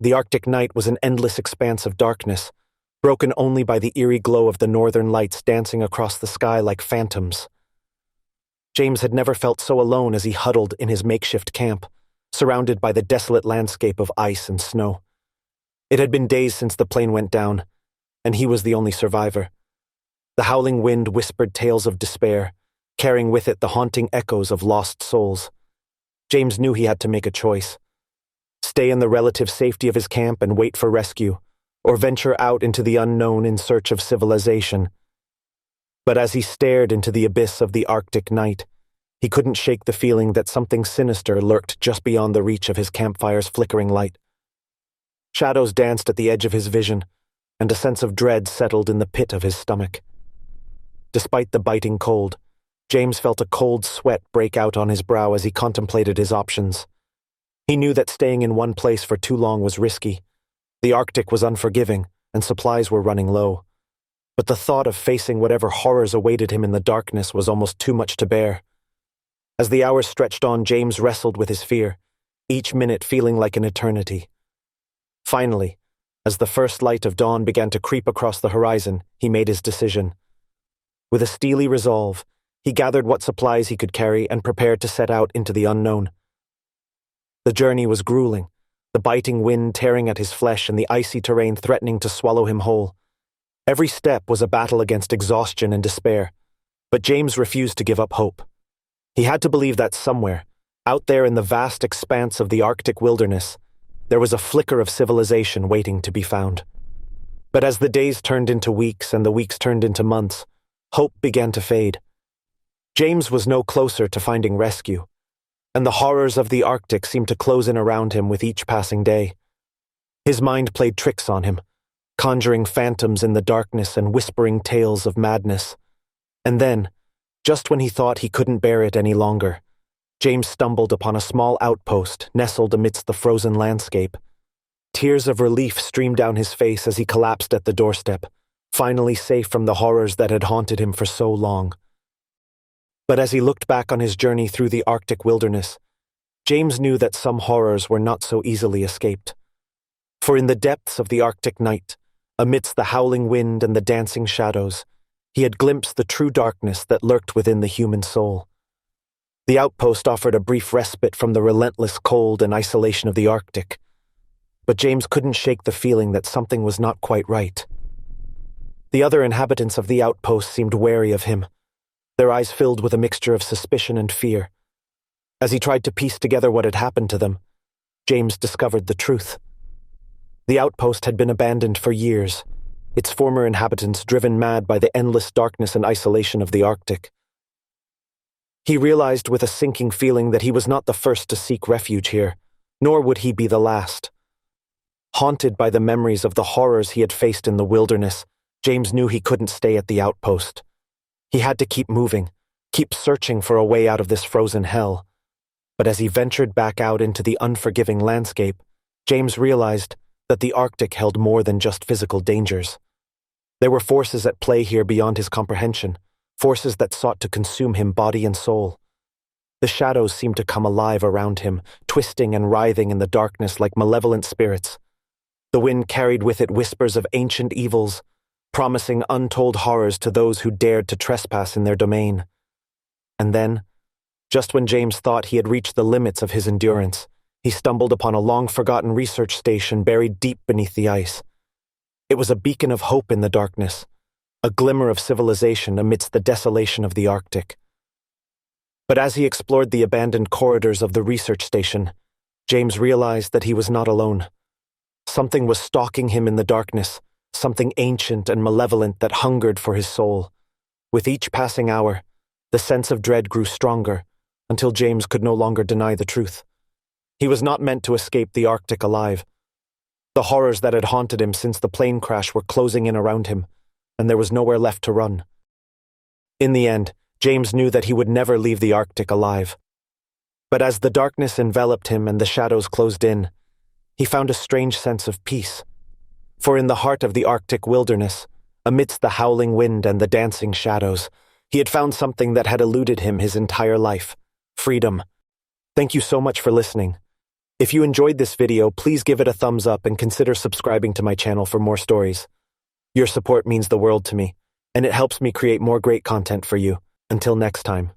The Arctic night was an endless expanse of darkness, broken only by the eerie glow of the northern lights dancing across the sky like phantoms. James had never felt so alone as he huddled in his makeshift camp, surrounded by the desolate landscape of ice and snow. It had been days since the plane went down, and he was the only survivor. The howling wind whispered tales of despair, carrying with it the haunting echoes of lost souls. James knew he had to make a choice: stay in the relative safety of his camp and wait for rescue, or venture out into the unknown in search of civilization. But as he stared into the abyss of the Arctic night, he couldn't shake the feeling that something sinister lurked just beyond the reach of his campfire's flickering light. Shadows danced at the edge of his vision, and a sense of dread settled in the pit of his stomach. Despite the biting cold, James felt a cold sweat break out on his brow as he contemplated his options. He knew that staying in one place for too long was risky. The Arctic was unforgiving, and supplies were running low. But the thought of facing whatever horrors awaited him in the darkness was almost too much to bear. As the hours stretched on, James wrestled with his fear, each minute feeling like an eternity. Finally, as the first light of dawn began to creep across the horizon, he made his decision. With a steely resolve, he gathered what supplies he could carry and prepared to set out into the unknown. The journey was grueling, the biting wind tearing at his flesh and the icy terrain threatening to swallow him whole. Every step was a battle against exhaustion and despair, but James refused to give up hope. He had to believe that somewhere, out there in the vast expanse of the Arctic wilderness, there was a flicker of civilization waiting to be found. But as the days turned into weeks and the weeks turned into months, hope began to fade. James was no closer to finding rescue, and the horrors of the Arctic seemed to close in around him with each passing day. His mind played tricks on him, conjuring phantoms in the darkness and whispering tales of madness. And then, just when he thought he couldn't bear it any longer, James stumbled upon a small outpost nestled amidst the frozen landscape. Tears of relief streamed down his face as he collapsed at the doorstep, finally safe from the horrors that had haunted him for so long. But as he looked back on his journey through the Arctic wilderness, James knew that some horrors were not so easily escaped. For in the depths of the Arctic night, amidst the howling wind and the dancing shadows, he had glimpsed the true darkness that lurked within the human soul. The outpost offered a brief respite from the relentless cold and isolation of the Arctic, but James couldn't shake the feeling that something was not quite right. The other inhabitants of the outpost seemed wary of him, their eyes filled with a mixture of suspicion and fear. As he tried to piece together what had happened to them, James discovered the truth. The outpost had been abandoned for years, its former inhabitants driven mad by the endless darkness and isolation of the Arctic. He realized with a sinking feeling that he was not the first to seek refuge here, nor would he be the last. Haunted by the memories of the horrors he had faced in the wilderness, James knew he couldn't stay at the outpost. He had to keep moving, keep searching for a way out of this frozen hell. But as he ventured back out into the unforgiving landscape, James realized that the Arctic held more than just physical dangers. There were forces at play here beyond his comprehension, forces that sought to consume him body and soul. The shadows seemed to come alive around him, twisting and writhing in the darkness like malevolent spirits. The wind carried with it whispers of ancient evils, promising untold horrors to those who dared to trespass in their domain. And then, just when James thought he had reached the limits of his endurance, he stumbled upon a long-forgotten research station buried deep beneath the ice. It was a beacon of hope in the darkness, a glimmer of civilization amidst the desolation of the Arctic. But as he explored the abandoned corridors of the research station, James realized that he was not alone. Something was stalking him in the darkness, something ancient and malevolent that hungered for his soul. With each passing hour, the sense of dread grew stronger, until James could no longer deny the truth. He was not meant to escape the Arctic alive. The horrors that had haunted him since the plane crash were closing in around him, and there was nowhere left to run. In the end, James knew that he would never leave the Arctic alive. But as the darkness enveloped him and the shadows closed in, he found a strange sense of peace. For in the heart of the Arctic wilderness, amidst the howling wind and the dancing shadows, he had found something that had eluded him his entire life: freedom. Thank you so much for listening. If you enjoyed this video, please give it a thumbs up and consider subscribing to my channel for more stories. Your support means the world to me, and it helps me create more great content for you. Until next time.